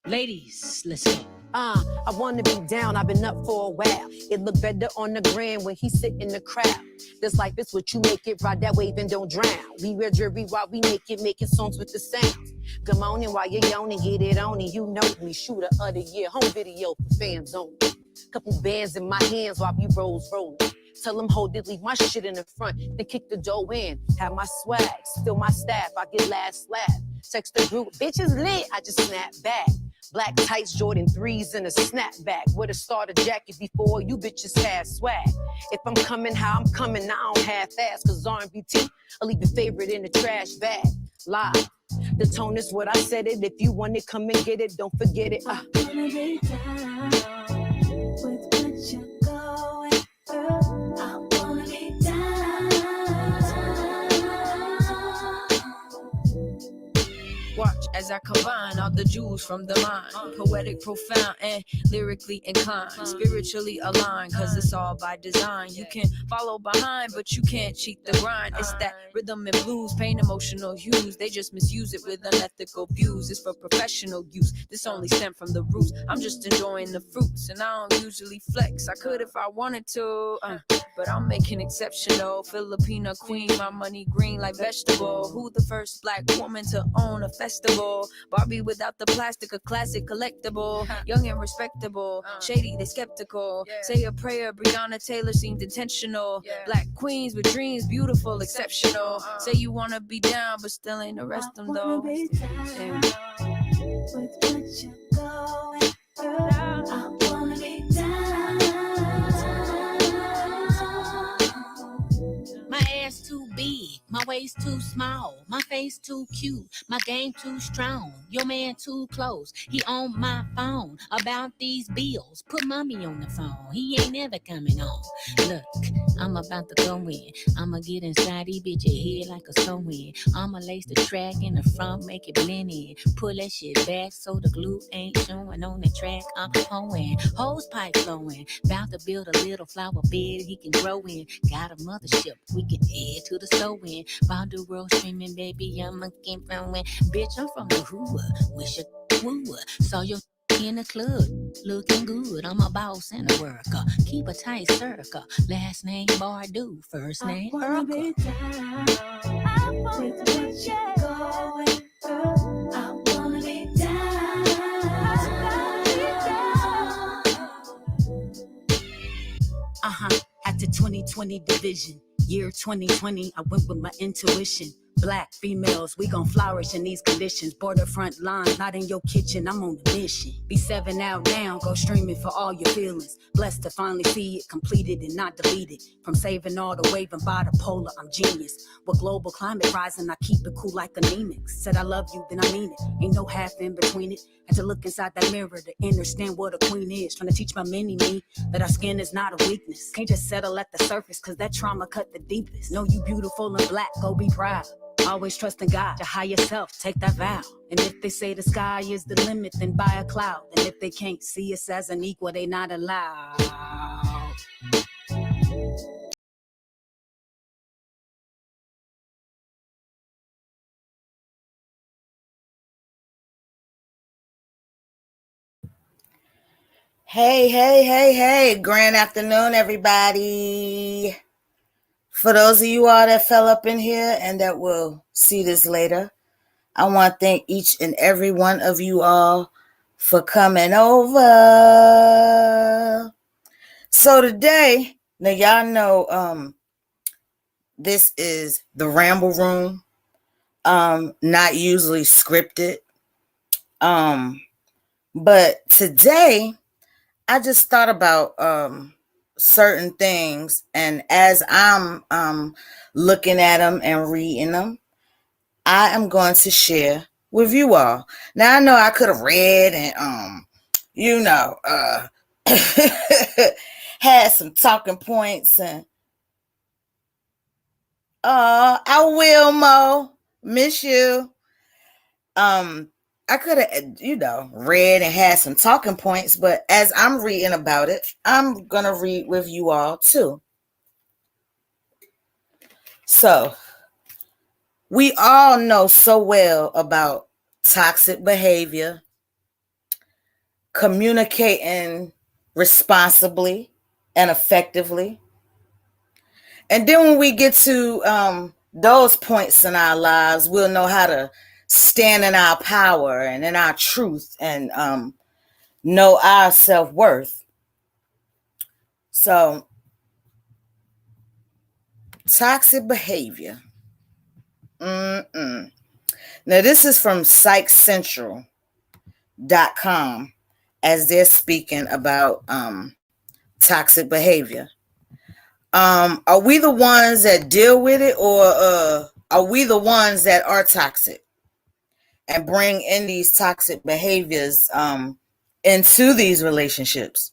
Ladies, let's go. I wanna be down, I've been up for a while. It look better on the gram when he sit in the crowd. This life is what you make it, ride that wave and don't drown. We wear jewelry while we naked, making songs with the sound. Good morning while you're yawning, get it on and you know me. Shooter of the year, home video for fans only. Couple bands in my hands while we rolling. Tell them hold it, leave my shit in the front, then kick the dough in. Have my swag, still my staff, I get last laugh. Text the group, bitches lit, I just snap back. Black tights, Jordan 3s, and a snapback with a starter jacket before you bitches had swag. If I'm coming how I'm coming, I don't half-ass, cause R&BT, I'll leave your favorite in the trash bag. Live. The tone is what I said it. If you want it, come and get it. Don't forget it. I'm gonna be down with what you're going through. I wanna be down. Watch as I combine all the jewels from the mind. Poetic, profound, and lyrically inclined. Spiritually aligned, cause it's all by design. You can follow behind, but you can't cheat the grind. It's that rhythm and blues, pain, emotional hues. They just misuse it with unethical views. It's for professional use. This only stemmed from the roots. I'm just enjoying the fruits, and I don't usually flex. I could if I wanted to, but I'm making exceptional. Filipina queen, my money green like vegetable. Who the first black woman to own a festival? Barbie without the plastic, a classic collectible. Young and respectable, shady, they skeptical. Say a prayer, Breonna Taylor seemed intentional. Black queens with dreams, beautiful, exceptional. Say you wanna be down, but still ain't the rest of them though. With what you're going through, I wanna be down. My ass too big, my waist too small, my face too cute, my game too strong, your man too close, he on my phone about these bills, put mommy on the phone, he ain't never coming home. Look, I'm about to go in, I'ma get inside these bitches head like a sew in, I'ma lace the track in the front, make it blend in, pull that shit back so the glue ain't showing on the track, I'm hoeing, hose pipe flowing, about to build a little flower bed he can grow in, got a mothership, we can head to the store in. While the world screaming, baby, I'm a keep going. Bitch, I'm from the hood. Wish a would. Saw your in the club, looking good. I'm a boss and a worker. Keep a tight circle. Last name Bardu, first name I wanna be down. I wanna be going through. I wanna be down. After 2020 division, year 2020, I went with my intuition. Black females, we gon' flourish in these conditions. Borderfront line, not in your kitchen, I'm on a mission. B7 out now, go streaming for all your feelings. Blessed to finally see it completed and not deleted. From saving all the wave and bipolar, I'm genius. With global climate rising, I keep it cool like anemic. Said I love you, then I mean it. Ain't no half in between it. Had to look inside that mirror to understand what a queen is. Trying to teach my mini-me that our skin is not a weakness. Can't just settle at the surface, cause that trauma cut the deepest. Know you beautiful and black, go be proud. Always trust in God, your higher self, take that vow. And if they say the sky is the limit, then buy a cloud. And if they can't see us as an equal, they not allowed. Hey, grand afternoon, everybody. For those of you all that fell up in here and that will see this later, I want to thank each and every one of you all for coming over. So today, now y'all know this is the Ramble Room, not usually scripted, but today I just thought about certain things, and as I'm looking at them and reading them, I am going to share with you all. Now I know I could have read and had some talking points, and I will, Mo, miss you. I could have, read and had some talking points, but as I'm reading about it, I'm going to read with you all too. So, we all know so well about toxic behavior, communicating responsibly and effectively. And then when we get to those points in our lives, we'll know how to stand in our power and in our truth and know our self-worth. So, toxic behavior. Now, this is from psychcentral.com as they're speaking about toxic behavior. Are we the ones that deal with it, or are we the ones that are toxic and bring in these toxic behaviors into these relationships?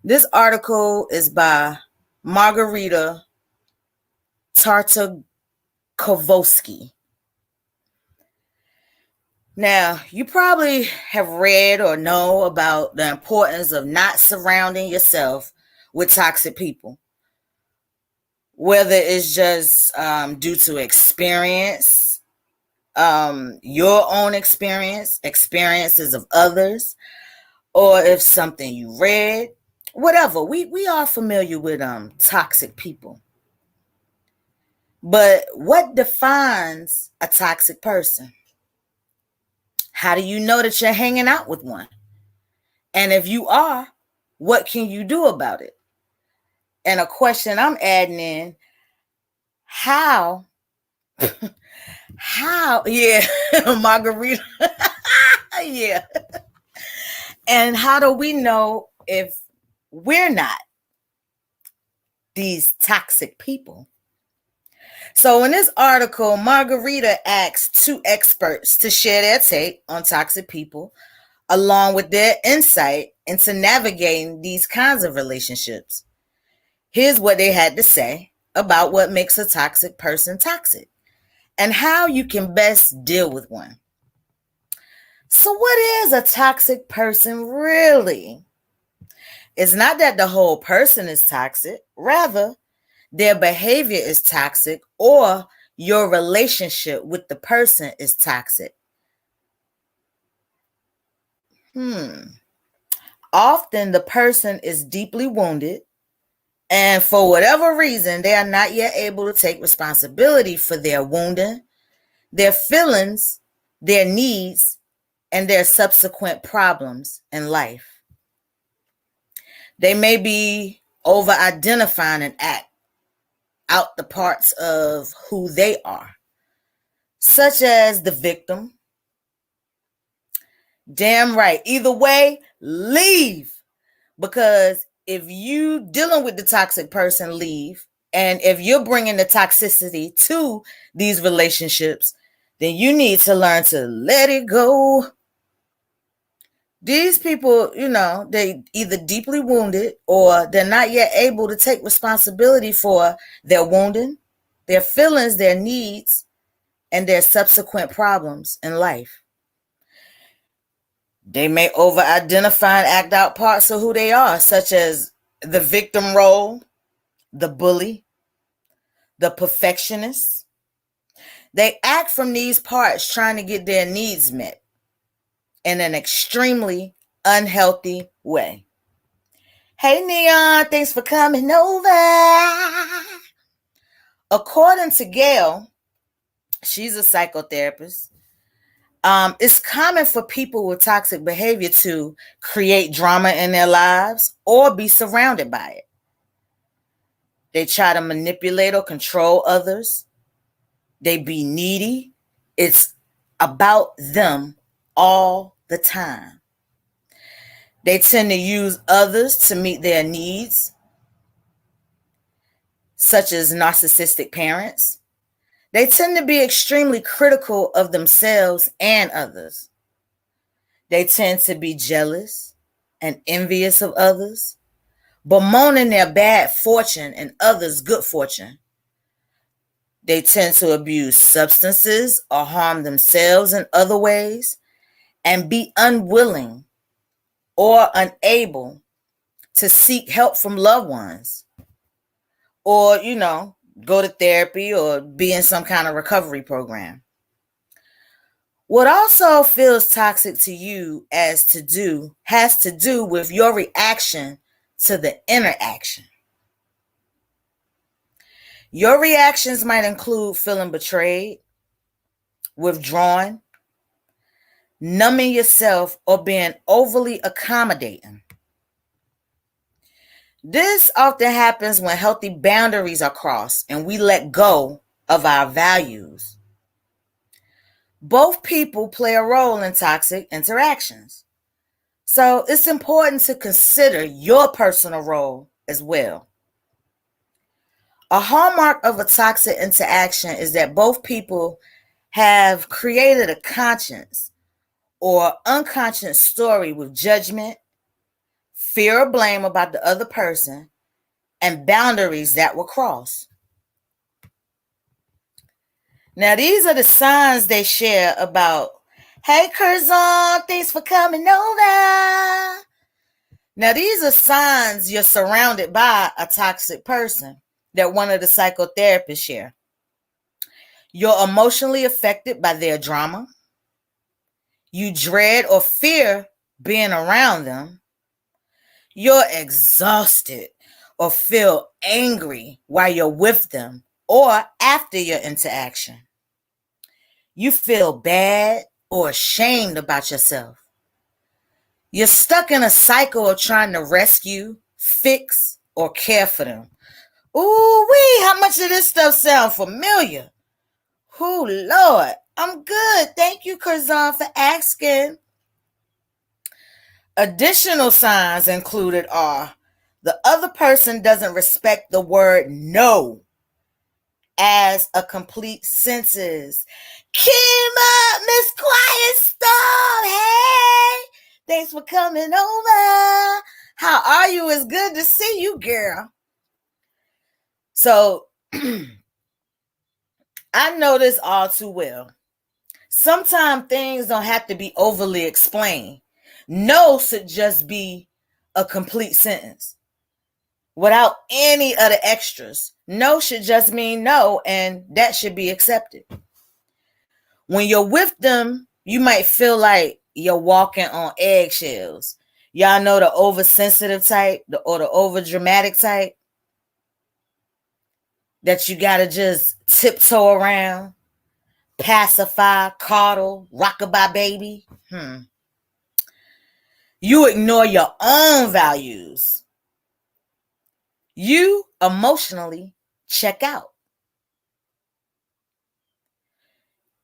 This article is by Margarita Tartakovsky. Now, you probably have read or know about the importance of not surrounding yourself with toxic people, whether it's just due to experience, your own experiences of others, or if something you read, whatever. We are familiar with toxic people. But what defines a toxic person? How do you know that you're hanging out with one? And if you are, what can you do about it? And a question I'm adding in, how, yeah, Margarita, yeah. And how do we know if we're not these toxic people? So in this article, Margarita asked 2 experts to share their take on toxic people, along with their insight into navigating these kinds of relationships. Here's what they had to say about what makes a toxic person toxic and how you can best deal with one. So what is a toxic person really? It's not that the whole person is toxic. Rather, their behavior is toxic, or your relationship with the person is toxic. Often the person is deeply wounded, and for whatever reason, they are not yet able to take responsibility for their wounding, their feelings, their needs, and their subsequent problems in life. They may be over-identifying and act out the parts of who they are, such as the victim. Damn right. Either way, leave. Because if you dealing with the toxic person, leave. And if you're bringing the toxicity to these relationships, then you need to learn to let it go. These people, they either deeply wounded or they're not yet able to take responsibility for their wounding, their feelings, their needs, and their subsequent problems in life. They may over-identify and act out parts of who they are, such as the victim role, the bully, the perfectionist. They act from these parts trying to get their needs met in an extremely unhealthy way. Hey, Neon, thanks for coming over. According to Gail, she's a psychotherapist, it's common for people with toxic behavior to create drama in their lives or be surrounded by it. They try to manipulate or control others. They be needy. It's about them all the time. They tend to use others to meet their needs, such as narcissistic parents. They tend to be extremely critical of themselves and others. They tend to be jealous and envious of others, bemoaning their bad fortune and others' good fortune. They tend to abuse substances or harm themselves in other ways and be unwilling or unable to seek help from loved ones or, go to therapy or be in some kind of recovery program. What also feels toxic to you has to do with your reaction to the interaction. Your reactions might include feeling betrayed, withdrawn, numbing yourself, or being overly accommodating. This often happens when healthy boundaries are crossed and we let go of our values. Both people play a role in toxic interactions. So it's important to consider your personal role as well. A hallmark of a toxic interaction is that both people have created a conscious or unconscious story with judgment, fear or blame about the other person, and boundaries that were crossed. Now, these are the signs they share about, hey, Curzon, thanks for coming over. Now, these are signs you're surrounded by a toxic person that one of the psychotherapists share. You're emotionally affected by their drama. You dread or fear being around them. You're exhausted or feel angry while you're with them or after your interaction. You feel bad or ashamed about yourself. You're stuck in a cycle of trying to rescue, fix, or care for them. Ooh wee, how much of this stuff sound familiar? Ooh, Lord, I'm good. Thank you, Curzon, for asking. Additional signs included are the other person doesn't respect the word no as a complete sentence. Kima, Miss Quiet Storm, hey, thanks for coming over. How are you? It's good to see you, girl. So, I know this all too well. Sometimes things don't have to be overly explained. No should just be a complete sentence without any of the extras. No should just mean no, and that should be accepted. When you're with them, you might feel like you're walking on eggshells. Y'all know the oversensitive type or the overdramatic type that you gotta just tiptoe around, pacify, coddle, rockabye baby. You ignore your own values. You emotionally check out.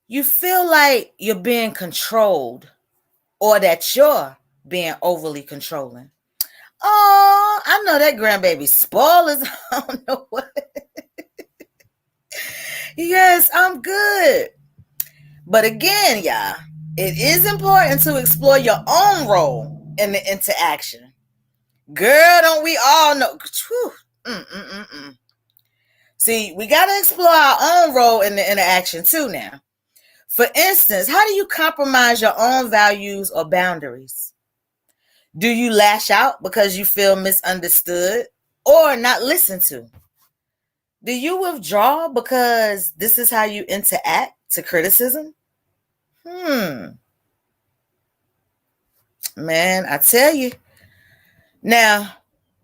You feel like you're being controlled or that you're being overly controlling. Oh, I know that grandbaby spoilers. I don't know what. Yes, I'm good. But again, y'all, it is important to explore your own role in the interaction. Girl, don't we all know? See, we got to explore our own role in the interaction too now. For instance, how do you compromise your own values or boundaries? Do you lash out because you feel misunderstood or not listened to? Do you withdraw because this is how you interact to criticism? Man, I tell you. Now,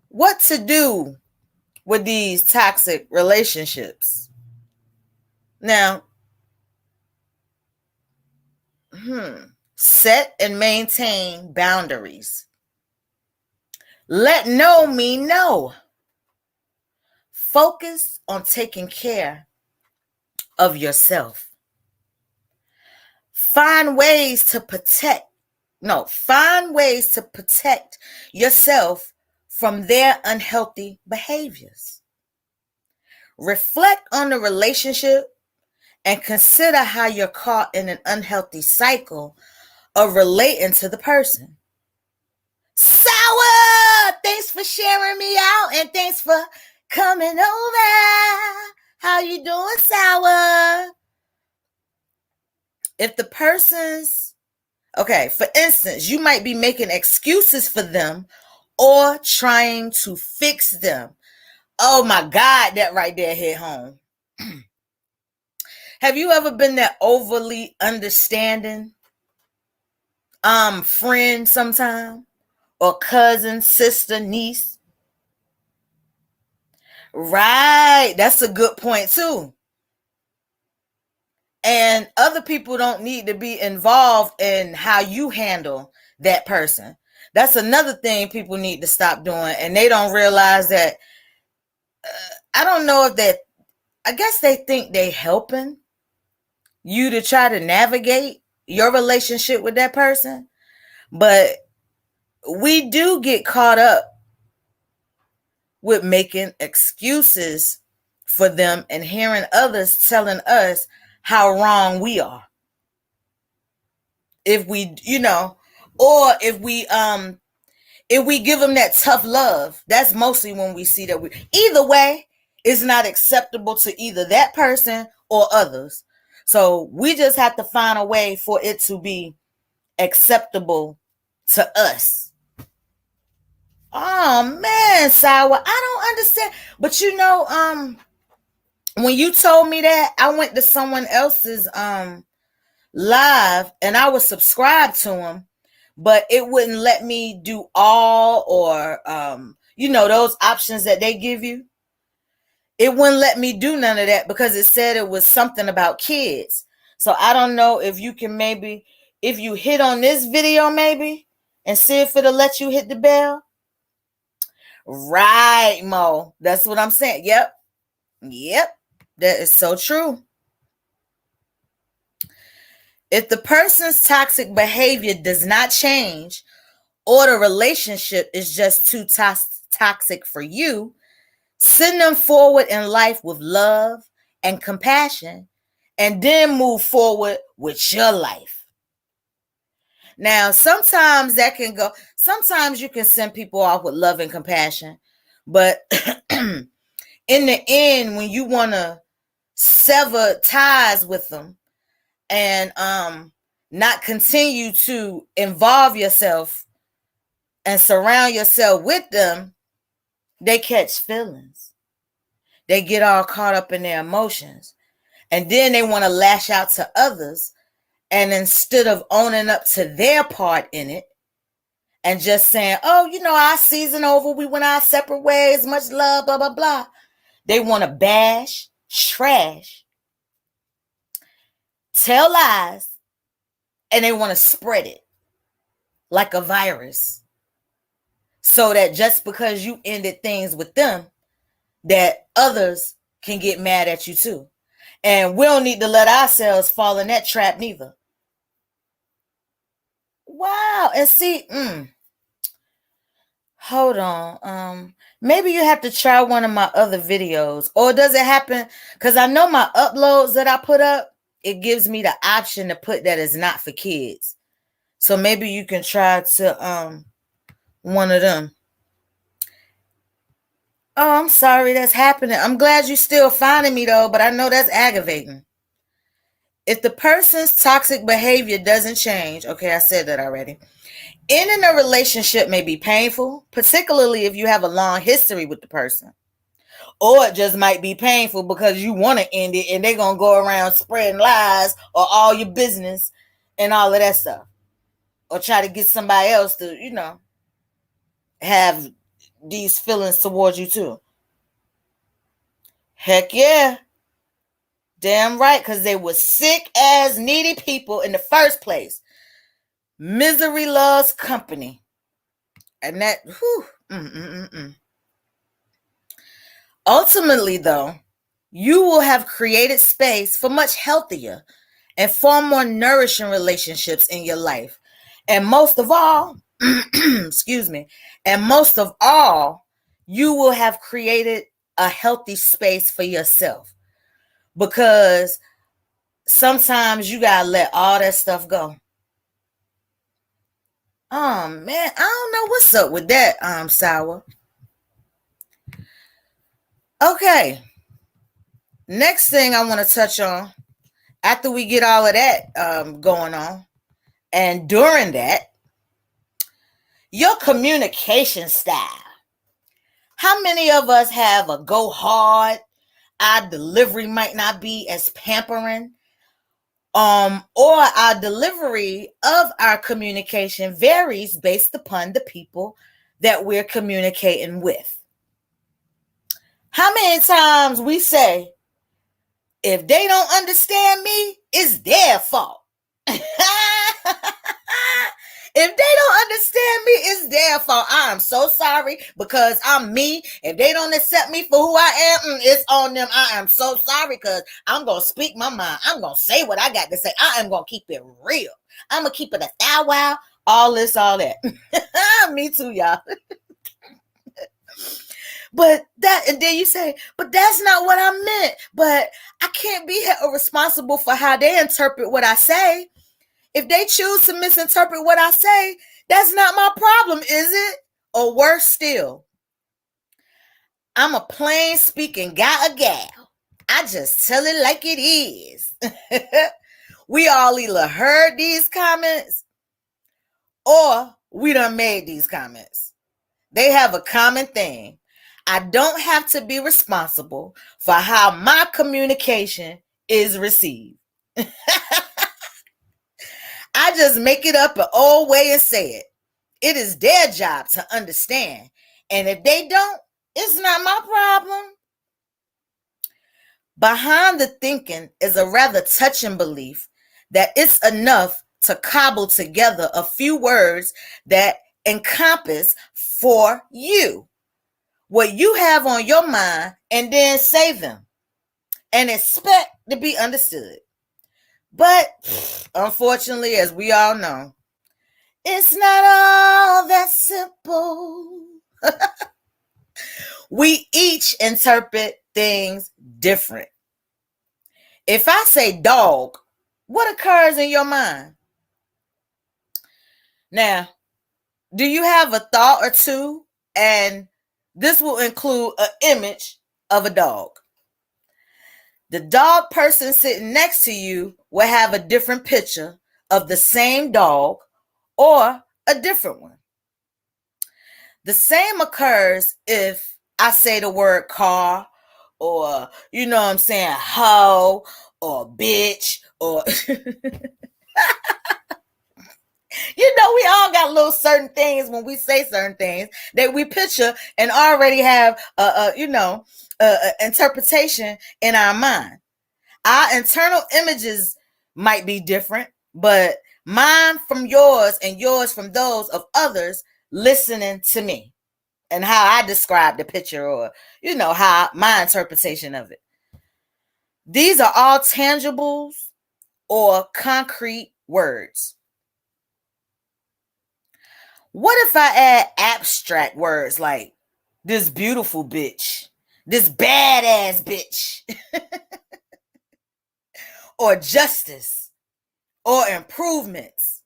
what to do with these toxic relationships? Now, set and maintain boundaries. Let no mean no. Focus on taking care of yourself. Find ways to protect yourself from their unhealthy behaviors. Reflect on the relationship and consider how you're caught in an unhealthy cycle of relating to the person. Sour! Thanks for sharing me out and thanks for coming over. How you doing, Sour? If the person's, for instance, you might be making excuses for them or trying to fix them. Oh my God, that right there hit home. Have you ever been that overly understanding friend sometime? Or cousin, sister, niece? Right. That's a good point too. And other people don't need to be involved in how you handle that person. That's another thing people need to stop doing. And they don't realize that, I don't know if that, I guess they think they helping you to try to navigate your relationship with that person. But we do get caught up with making excuses for them and hearing others telling us how wrong we are. If we, or if we give them that tough love, that's mostly when we see that either way, it's not acceptable to either that person or others. So we just have to find a way for it to be acceptable to us. Oh man, Sour, I don't understand. But when you told me that, I went to someone else's live and I was subscribed to him, but it wouldn't let me do all or those options that they give you. It wouldn't let me do none of that because it said it was something about kids. So I don't know if you can maybe, if you hit on this video maybe and see if it'll let you hit the bell. Right, Mo. That's what I'm saying. Yep. That is so true. If the person's toxic behavior does not change or the relationship is just too toxic for you, send them forward in life with love and compassion and then move forward with your life. Now, sometimes you can send people off with love and compassion, but in the end, when you want to sever ties with them and not continue to involve yourself and surround yourself with them, they catch feelings. They get all caught up in their emotions. And then they want to lash out to others. And instead of owning up to their part in it and just saying, oh, our season over, we went our separate ways, much love, blah, blah, blah. They want to bash, trash, tell lies, and they want to spread it like a virus. So that just because you ended things with them, that others can get mad at you too. And we don't need to let ourselves fall in that trap neither. Wow. And see, hold on. Maybe you have to try one of my other videos. Or does it happen? Because I know my uploads that I put up, it gives me the option to put that is not for kids. So maybe you can try to one of them. Oh, I'm sorry that's happening. I'm glad you're still finding me though, but I know that's aggravating. If the person's toxic behavior doesn't change, okay, I said that already. Ending a relationship may be painful, particularly if you have a long history with the person. Or it just might be painful because you want to end it and they're going to go around spreading lies or all your business and all of that stuff. Or try to get somebody else to, have these feelings towards you too. Heck yeah. Damn right, because they were sick ass needy people in the first place. Misery loves company. And that, Ultimately, though, you will have created space for much healthier and far more nourishing relationships in your life. And most of all, you will have created a healthy space for yourself. Because sometimes you gotta let all that stuff go. Oh man, I don't know what's up with that, Sour. Okay. Next thing I want to touch on, after we get all of that going on, and during that, your communication style. How many of us have a go hard, our delivery might not be as pampering, or our delivery of our communication varies based upon the people that we're communicating with. How many times we say, if they don't understand me, it's their fault. If they don't understand me, it's their fault. I am so sorry because I'm me. If they don't accept me for who I am, it's on them. I am so sorry because I'm going to speak my mind. I'm going to say what I got to say. I am going to keep it real. I'm going to keep it a thou wow, all this, all that. Me too, y'all. But that, and then you say, but that's not what I meant. But I can't be held responsible for how they interpret what I say. If they choose to misinterpret what I say, that's not my problem, is it? Or worse still, I'm a plain speaking guy or gal. I just tell it like it is. We all either heard these comments or we done made these comments. They have a common thing. I don't have to be responsible for how my communication is received. I just make it up an old way and say it. It is their job to understand. And if they don't, it's not my problem. Behind the thinking is a rather touching belief that it's enough to cobble together a few words that encompass for you what you have on your mind and then say them and expect to be understood. But unfortunately, as we all know, it's not all that simple. We each interpret things different. If I say dog, what occurs in your mind? Now, do you have a thought or two? And this will include an image of a dog. The dog person sitting next to you will have a different picture of the same dog or a different one. The same occurs if I say the word car or, you know what I'm saying, hoe or bitch or... You know, we all got little certain things when we say certain things that we picture and already have interpretation in our mind. Our internal images might be different, but mine from yours and yours from those of others listening to me and how I describe the picture or, how my interpretation of it. These are all tangibles or concrete words. What if I add abstract words like this beautiful bitch, this badass bitch, or justice, or improvements?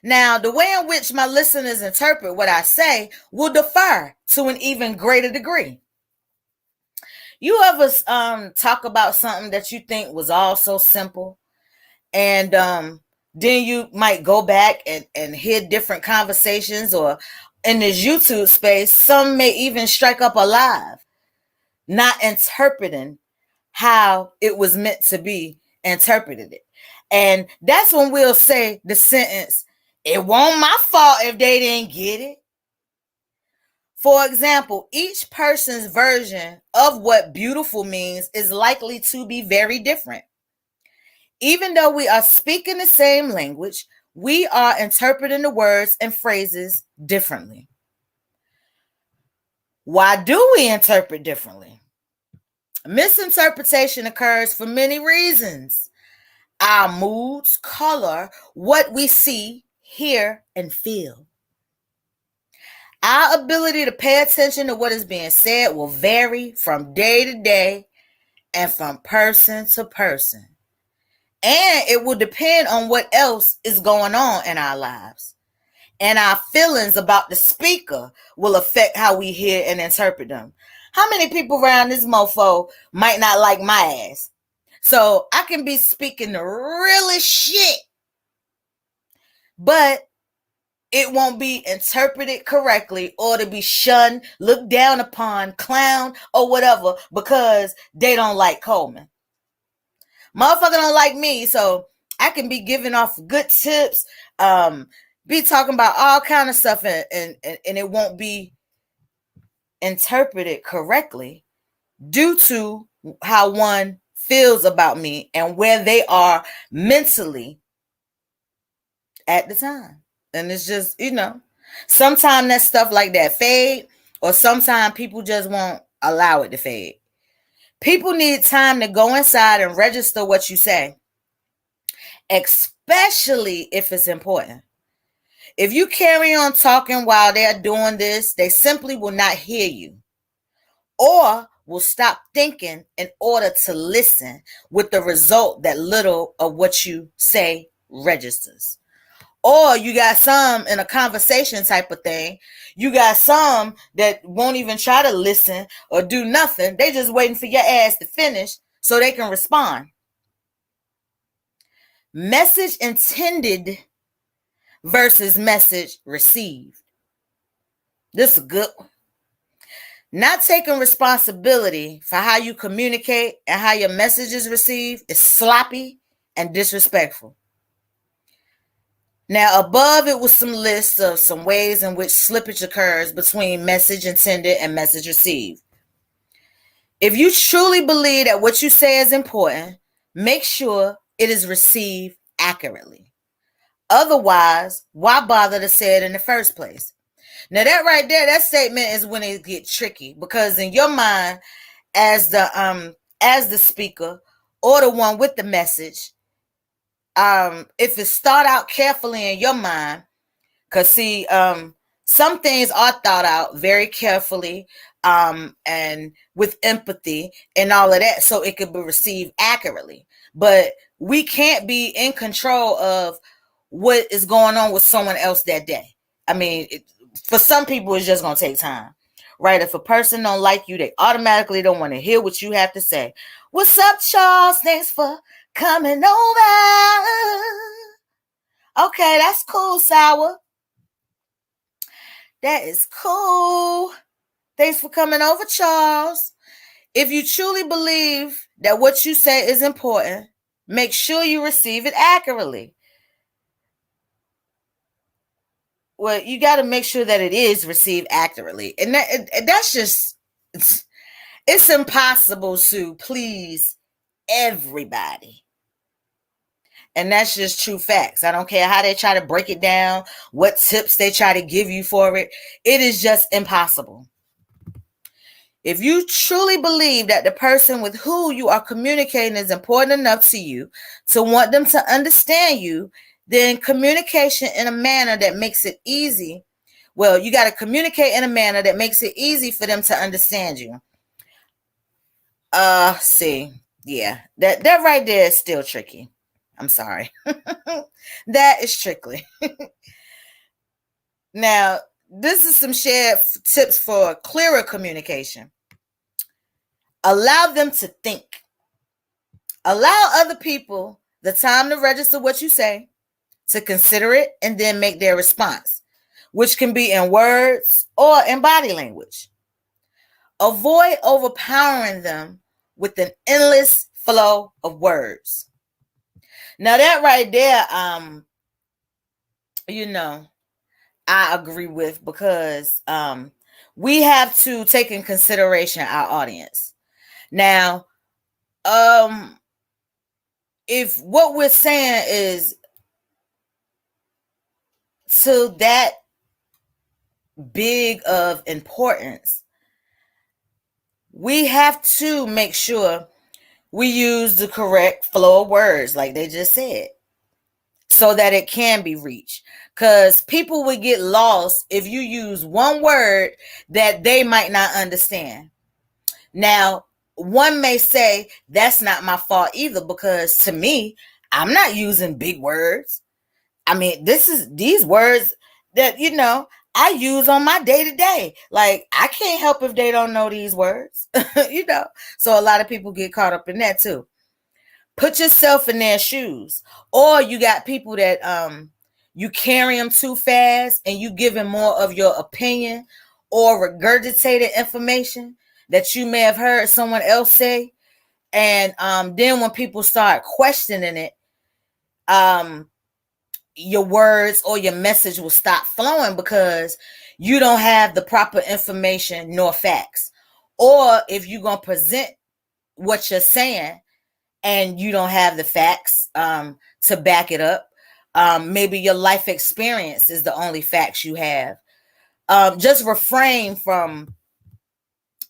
Now, the way in which my listeners interpret what I say will differ to an even greater degree. You ever talk about something that you think was all so simple, and then you might go back and hear different conversations, or in this YouTube space, some may even strike up a live, not interpreting how it was meant to be interpreted. And that's when we'll say the sentence, it wasn't my fault if they didn't get it. For example, each person's version of what beautiful means is likely to be very different. Even though we are speaking the same language, we are interpreting the words and phrases differently. Why do we interpret differently? Misinterpretation occurs for many reasons. Our moods color what we see, hear, and feel. Our ability to pay attention to what is being said will vary from day to day and from person to person. And it will depend on what else is going on in our lives. And our feelings about the speaker will affect how we hear and interpret them. How many people around this mofo might not like my ass? So I can be speaking the realest shit, but it won't be interpreted correctly or to be shunned, looked down upon, clown, or whatever because they don't like Coleman. Motherfucker don't like me, so I can be giving off good tips, be talking about all kind of stuff, and it won't be interpreted correctly due to how one feels about me and where they are mentally at the time. And it's just, sometimes that stuff like that fade, or sometimes people just won't allow it to fade. People need time to go inside and register what you say, especially if it's important. If you carry on talking while they're doing this, they simply will not hear you or will stop thinking in order to listen, with the result that little of what you say registers. Or you got some in a conversation type of thing. You got some that won't even try to listen or do nothing. They just waiting for your ass to finish so they can respond. Message intended versus message received. This is a good one. Not taking responsibility for how you communicate and how your message is received is sloppy and disrespectful. Now, above it was some lists of some ways in which slippage occurs between message intended and message received. If you truly believe that what you say is important, make sure it is received accurately. Otherwise, why bother to say it in the first place? Now, that right there, that statement is when it gets tricky, because in your mind, as the speaker or the one with the message, if it start out carefully in your mind, because see, some things are thought out very carefully, and with empathy and all of that, so it could be received accurately. But we can't be in control of what is going on with someone else that day. I mean, for some people, it's just going to take time, right? If a person don't like you, they automatically don't want to hear what you have to say. What's up, Charles? Thanks for coming over. Okay, that's cool, Sour. That is cool. Thanks for coming over, Charles. If you truly believe that what you say is important, make sure you receive it accurately. Well, you got to make sure that it is received accurately. And that's just, it's impossible to please everybody. And that's just true facts. I don't care how they try to break it down, what tips they try to give you for it. It is just impossible. If you truly believe that the person with who you are communicating is important enough to you to want them to understand you, then communication in a manner that makes it easy. Well, you got to communicate in a manner that makes it easy for them to understand you. See, yeah, that right there is still tricky. I'm sorry. That is tricky. Now, this is some shared tips for clearer communication. Allow them to think. Allow other people the time to register what you say, to consider it, and then make their response, which can be in words or in body language. Avoid overpowering them with an endless flow of words. Now, that right there, I agree with, because we have to take in consideration our audience. Now, if what we're saying is to that big of importance, we have to make sure we use the correct flow of words, like they just said, so that it can be reached. Because people would get lost if you use one word that they might not understand. Now, one may say, that's not my fault either, because to me, I'm not using big words. I mean, these words that, I use on my day-to-day. Like, I can't help if they don't know these words, So a lot of people get caught up in that too. Put yourself in their shoes. Or you got people that, you carry them too fast and you giving more of your opinion or regurgitated information that you may have heard someone else say. And then when people start questioning it, your words or your message will stop flowing because you don't have the proper information nor facts. Or if you're going to present what you're saying and you don't have the facts to back it up, maybe your life experience is the only facts you have. Just refrain from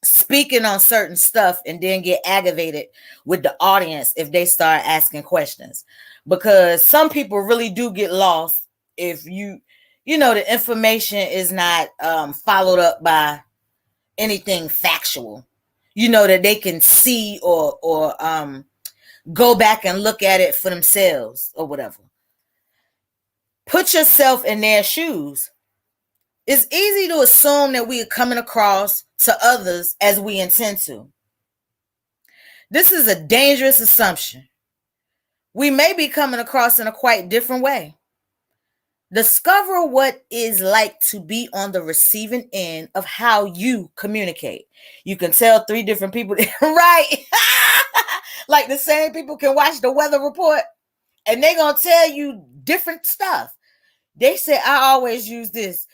speaking on certain stuff and then get aggravated with the audience if they start asking questions, because some people really do get lost if the information is not followed up by anything factual, that they can see or go back and look at it for themselves or whatever. Put yourself in their shoes. It's easy to assume that we are coming across to others as we intend to. This is a dangerous assumption. We may be coming across in a quite different way. Discover what it's like to be on the receiving end of how you communicate. You can tell 3 different people, right? Like the same people can watch the weather report and they're going to tell you different stuff. They say, I always use this.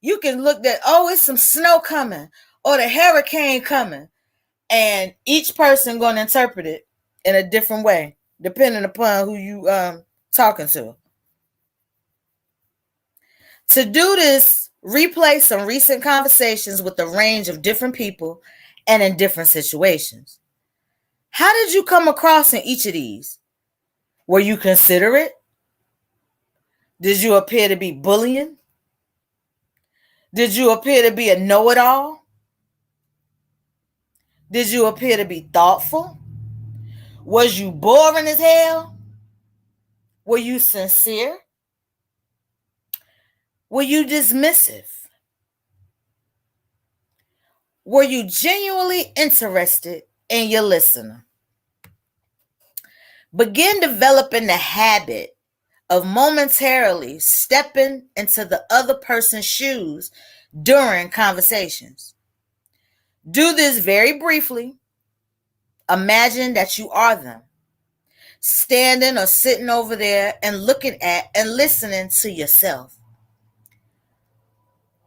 You can look at, it's some snow coming or the hurricane coming. And each person going to interpret it in a different way, depending upon who you talking to. To do this, replay some recent conversations with a range of different people and in different situations. How did you come across in each of these? Were you considerate? Did you appear to be bullying? Did you appear to be a know-it-all? Did you appear to be thoughtful? Was you boring as hell? Were you sincere? Were you dismissive? Were you genuinely interested in your listener? Begin developing the habit of momentarily stepping into the other person's shoes during conversations. Do this very briefly. Imagine that you are them, standing or sitting over there and looking at and listening to yourself.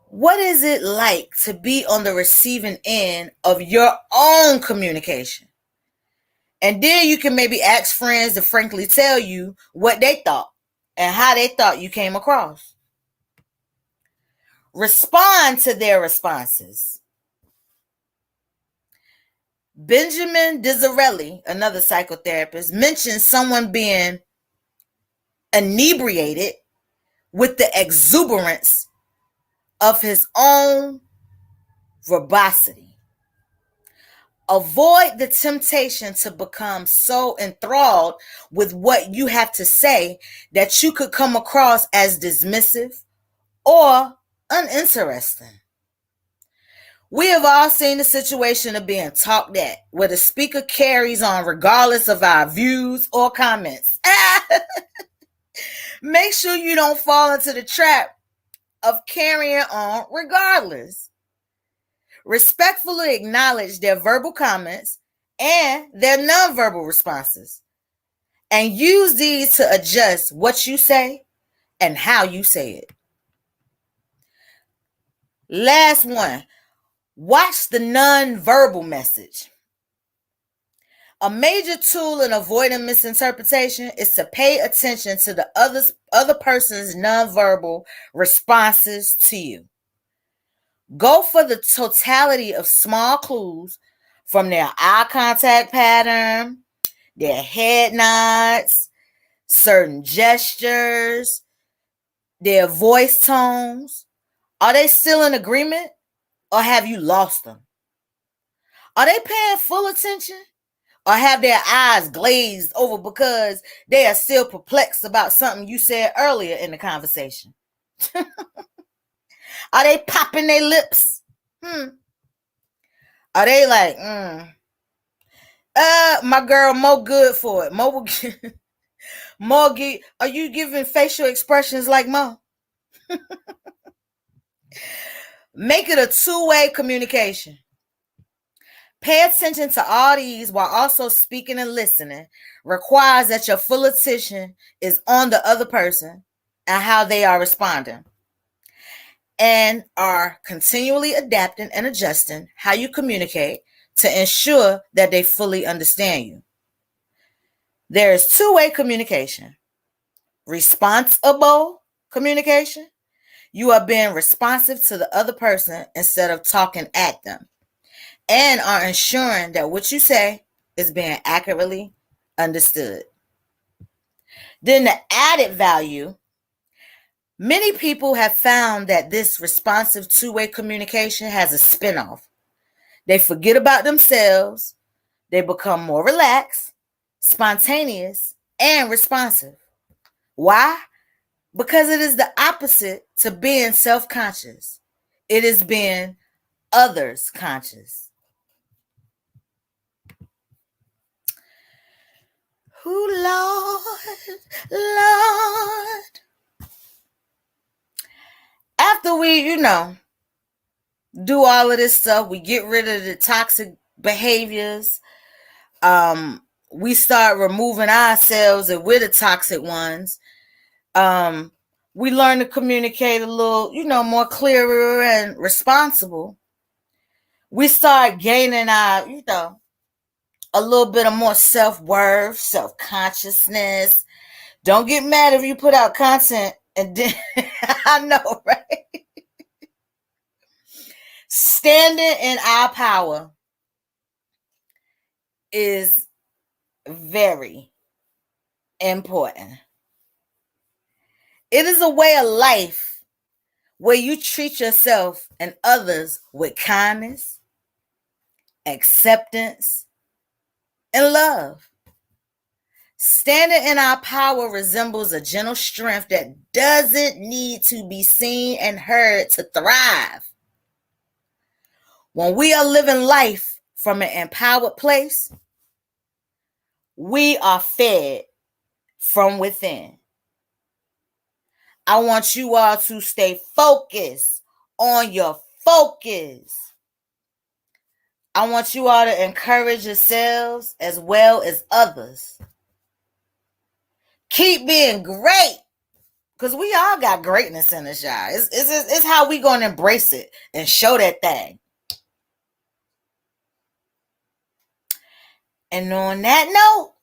What is it like to be on the receiving end of your own communication? And then you can maybe ask friends to frankly tell you what they thought and how they thought you came across. Respond to their responses. Benjamin Disraeli, another psychotherapist, mentioned someone being inebriated with the exuberance of his own verbosity. Avoid the temptation to become so enthralled with what you have to say that you could come across as dismissive or uninteresting. We have all seen the situation of being talked at, where the speaker carries on regardless of our views or comments. Make sure you don't fall into the trap of carrying on regardless. Respectfully acknowledge their verbal comments and their nonverbal responses, and use these to adjust what you say and how you say it. Last one, watch the nonverbal message. A major tool in avoiding misinterpretation is to pay attention to the other person's nonverbal responses to you. Go for the totality of small clues from their eye contact pattern, their head nods, certain gestures, their voice tones. Are they still in agreement or have you lost them? Are they paying full attention or have their eyes glazed over because they are still perplexed about something you said earlier in the conversation? Are they popping their lips? Are they like, my girl, Mo good for it. Mo will Mo, are you giving facial expressions like Mo? Make it a two-way communication. Pay attention to all these while also speaking and listening. Requires that your full attention is on the other person and how they are responding, and are continually adapting and adjusting how you communicate to ensure that they fully understand you. There is two-way communication. Responsible communication. You are being responsive to the other person instead of talking at them, and are ensuring that what you say is being accurately understood. Then the added value, many people have found that this responsive two-way communication has a spinoff. They forget about themselves. They become more relaxed, spontaneous, and responsive. Why? Because it is the opposite to being self-conscious. It is being others conscious. Oh, Lord. After we, do all of this stuff, we get rid of the toxic behaviors. We start removing ourselves and we're the toxic ones. We learn to communicate a little, more clearer and responsible. We start gaining our, a little bit of more self-worth, self-consciousness. Don't get mad if you put out content and then, I know, right? Standing in our power is very important. It is a way of life where you treat yourself and others with kindness, acceptance, and love. Standing in our power resembles a gentle strength that doesn't need to be seen and heard to thrive. When we are living life from an empowered place, we are fed from within. I want you all to stay focused on your focus. I want you all to encourage yourselves as well as others. Keep being great, because we all got greatness in us, y'all. It's how we going to embrace it and show that thing. And on that note,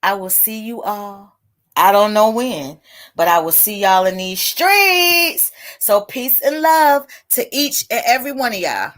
I will see you all. I don't know when, but I will see y'all in these streets. So peace and love to each and every one of y'all.